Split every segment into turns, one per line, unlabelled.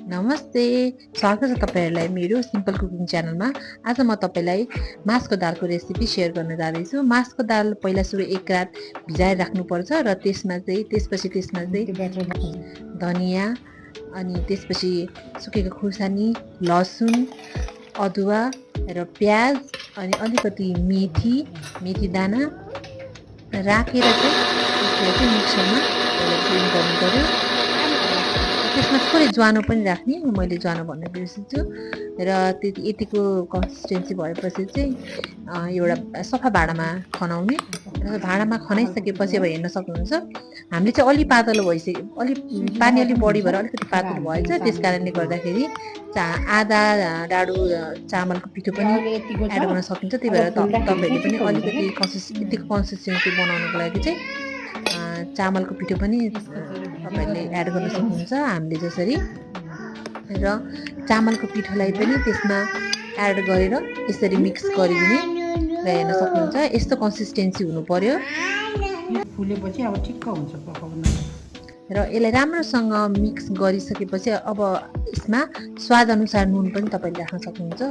नमस्ते, स्वागत छ तपाईहरुलाई मेरो सिम्पल कुकिङ च्यानलमा। आज म तपाईलाई मासको दालको रेसिपी शेयर गर्न जाँदैछु। मासको दाल पहिला सुरु एक रात भिजाएर राख्नुपर्छ र त्यसपछि त्यसमा धनिया अनि त्यसपछि सुकेको खुर्सानी, लसुन, अदुवा र प्याज अनि अलिकति मेथी दाना राखेर यसलाई मिक्सरमा ग्राइन्ड गर्नु पर्यो। त्यसमा थोरै ज्वानो पनि राख्ने, मैले ज्वानो भन्न बिर्सेछु। र यतिको कन्सिस्टेन्सी भएपछि चाहिँ एउटा सफा भाँडामा खनाउने। भाँडामा खनाइसकेपछि अब हेर्न सक्नुहुन्छ हामीले चाहिँ अलि पातलो भइसक्यो, पानी अलि बढी भएर अलिकति पातलो भएछ। त्यस कारणले गर्दाखेरि आधा डाडु चामलको पिठो पनि एड गर्न सकिन्छ। त्यही भएर तपाईहरुले पनि अलिकति यतिको कन्सिस्टेन्सी बनाउनको लागि चाहिँ चामलको पिठो पनि तपाईले एड गर्न सक्नुहुन्छ हामीले जसरी। र चामलको पिठोलाई पनि त्यसमा एड गरेर यसरी मिक्स गरिदिने र हेर्न सक्नुहुन्छ यस्तो कन्सिस्टेन्सी हुनु पर्यो।
फुलेपछि अब ठिक्क हुन्छ पकाउन।
र यसलाई राम्रोसँग मिक्स गरिसकेपछि अब यसमा स्वाद अनुसार नुन पनि तपाईले राख्न सक्नुहुन्छ।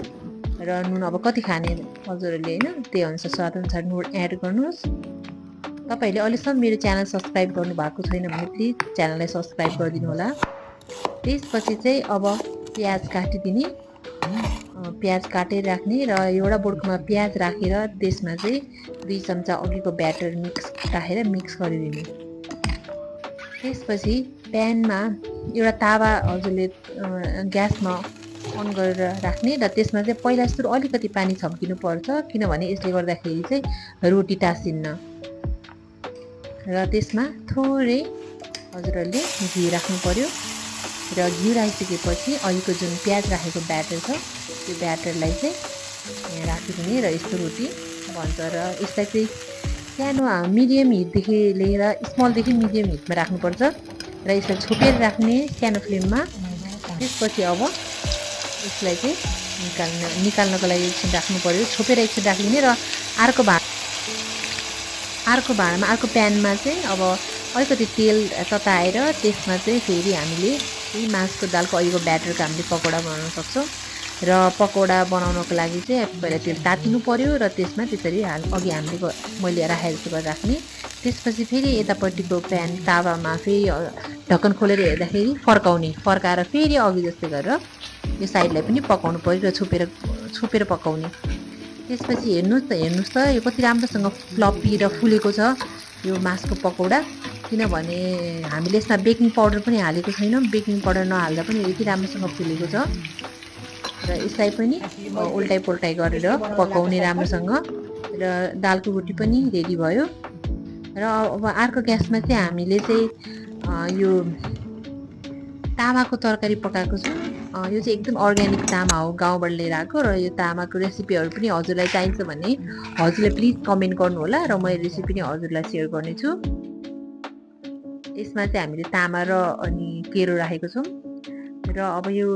र नुन अब कति खाने हजुरहरूले हैन, त्यही अनुसार स्वाद अनुसार नुन एड गर्नुहोस्। तपाईहरुले अहिलेसम्म मेरो च्यानल सब्स्क्राइब गर्नु भएको छैन भने प्लिज च्यानललाई सब्स्क्राइब गरिदिनु होला। त्यसपछि चाहिँ अब प्याज काटिदिने, प्याज काटेर राख्ने र एउटा बोडकोमा प्याज राखेर त्यसमा चाहिँ 2 चम्चा अघिको ब्याटर राखेर मिक्स गरिदिने। त्यसपछि प्यानमा एउटा तावा हजुरले ग्यासमा अन गरेर राख्ने र त्यसमा चाहिँ पहिला सुरु अलिकति पानी छम्किनु पर्छ, किनभने यसले गर्दाखेरि चाहिँ रोटी टाँसिन्न। र त्यसमा थोरै हजुरहरूले घी राख्नु पर्यो। र घी राखिसकेपछि अहिलेको जुन प्याज राखेको ब्याटर छ त्यो ब्याटरलाई चाहिँ यहाँ राखिदिने र यस्तो रोटी बन्छ। र यसलाई चाहिँ सानो मिडियम हिटदेखि लिएर स्मलदेखि मिडियम हिटमा राख्नुपर्छ र यसलाई छोपेर राख्ने सानो फ्लेममा। त्यसपछि अब यसलाई चाहिँ निकाल्नको लागि एकछिन राख्नु पर्यो, छोपेर एकछिन राखिदिने। र अर्को भाँडामा अर्को प्यानमा चाहिँ अब अलिकति तेल तताएर त्यसमा चाहिँ फेरि हामीले मासको दालको अहिलेको ब्याटरको हामीले पकौडा बनाउन सक्छौँ। र पकौडा बनाउनको लागि चाहिँ पहिला तेल तातिनु पर्यो र त्यसमा त्यसरी अघि हामीले मैले राखेर जस्तो गरेर राख्ने। त्यसपछि फेरि यतापट्टिको प्यान तावामा फेरि ढक्कन खोलेर हेर्दाखेरि फर्काएर फेरि अघि जस्तै गरेर यो साइडलाई पनि पकाउनु पर्यो र छोपेर पकाउने। त्यसपछि हेर्नुहोस् त यो कति राम्रोसँग फ्लपी र फुलेको छ यो मासको पकौडा, किनभने हामीले यसमा बेकिङ पाउडर पनि हालेको छैनौँ। बेकिङ पाउडर नहाल्दा पनि यति राम्रोसँग फुलेको छ। र यसलाई पनि उल्टाइ गरेर पकाउने राम्रोसँग। र दालको रोटी पनि रेडी भयो। र अब अर्को ग्यासमा चाहिँ हामीले चाहिँ यो तामाको तरकारी पकाएको छु। यो चाहिँ एकदम अर्ग्यानिक तामा हो, गाउँबाट लिएर आएको। र यो तामाको रेसिपीहरू पनि हजुरलाई चाहिन्छ भने हजुरले प्लिज कमेन्ट गर्नु होला र म यो रेसिपी पनि हजुरलाई सेयर गर्नेछु। यसमा चाहिँ हामीले तामा र अनि केरो राखेको छौँ। र अब यो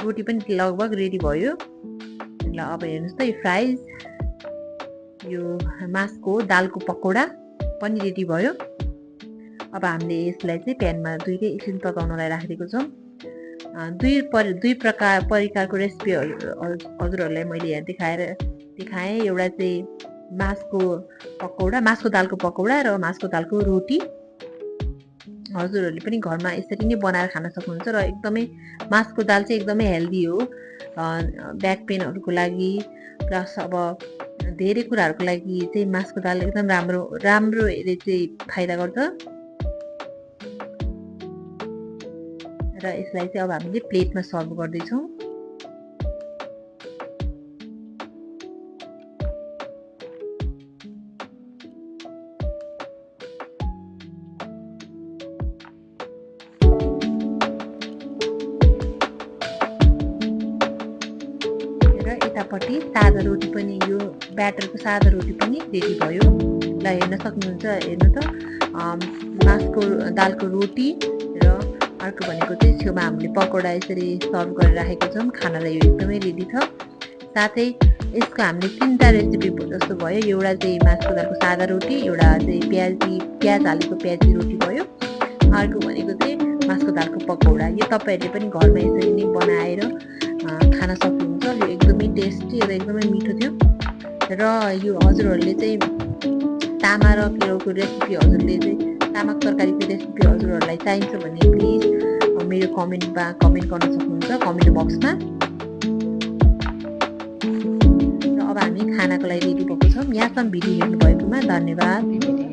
रोटी पनि लगभग रेडी भयो। ल अब हेर्नुहोस् त यो फ्राइज, यो मासको दालको पकौडा पनि रेडी भयो। अब हामीले यसलाई चाहिँ प्यानमा दुईटै एकछिन तताउनलाई राखिदिएको छौँ। दुई परिकारको रेसिपीहरू हजुरहरूलाई मैले यहाँ देखाएँ। एउटा चाहिँ मासको दालको पकौडा र मासको दालको रोटी। हजुरहरूले पनि घरमा यसरी नै बनाएर खान सक्नुहुन्छ। र एकदमै मासको दाल चाहिँ एकदमै हेल्दी हो, ब्याक पेनहरूको लागि प्लस अब धेरै कुराहरूको लागि चाहिँ मासको दाल एकदम राम्रो यसले चाहिँ फाइदा गर्छ। र यसलाई चाहिँ अब हामीले प्लेटमा सर्भ गर्दैछौँ। यतापट्टि सादा रोटी पनि, यो ब्याटरको सादा रोटी पनि रेडी भयो। ल हेर्न सक्नुहुन्छ, हेर्नु त मासको दालको रोटी र अर्को भनेको चाहिँ छेउमा हामीले पकौडा यसरी सर्भ गरेर राखेको छौँ। खानालाई यो एकदमै रेडी छ। साथै यसको हामीले 3टा रेसिपी जस्तो भयो। एउटा चाहिँ मासको दालको सादा रोटी, एउटा चाहिँ प्याज हालेको प्याजी रोटी भयो। अर्को भनेको चाहिँ मासको दालको पकौडा। यो तपाईँहरूले पनि घरमा यसरी नै बनाएर खान सक्नुहुन्छ। यो एकदमै टेस्टी र एकदमै मिठो थियो र यो हजुरहरूले चाहिँ तामा र केराउको रेसिपी हजुरले चाहिँ तामाको तरकारीको रेसिपी हजुरहरूलाई चाहिन्छ भने प्लिज मेरो कमेन्टमा कमेन्ट गर्न सक्नुहुन्छ कमेन्ट बक्समा। र अब हामी खानाको लागि रेडी भएको छौँ। यहाँसम्म भिडियो हेर्नुभएकोमा धन्यवाद।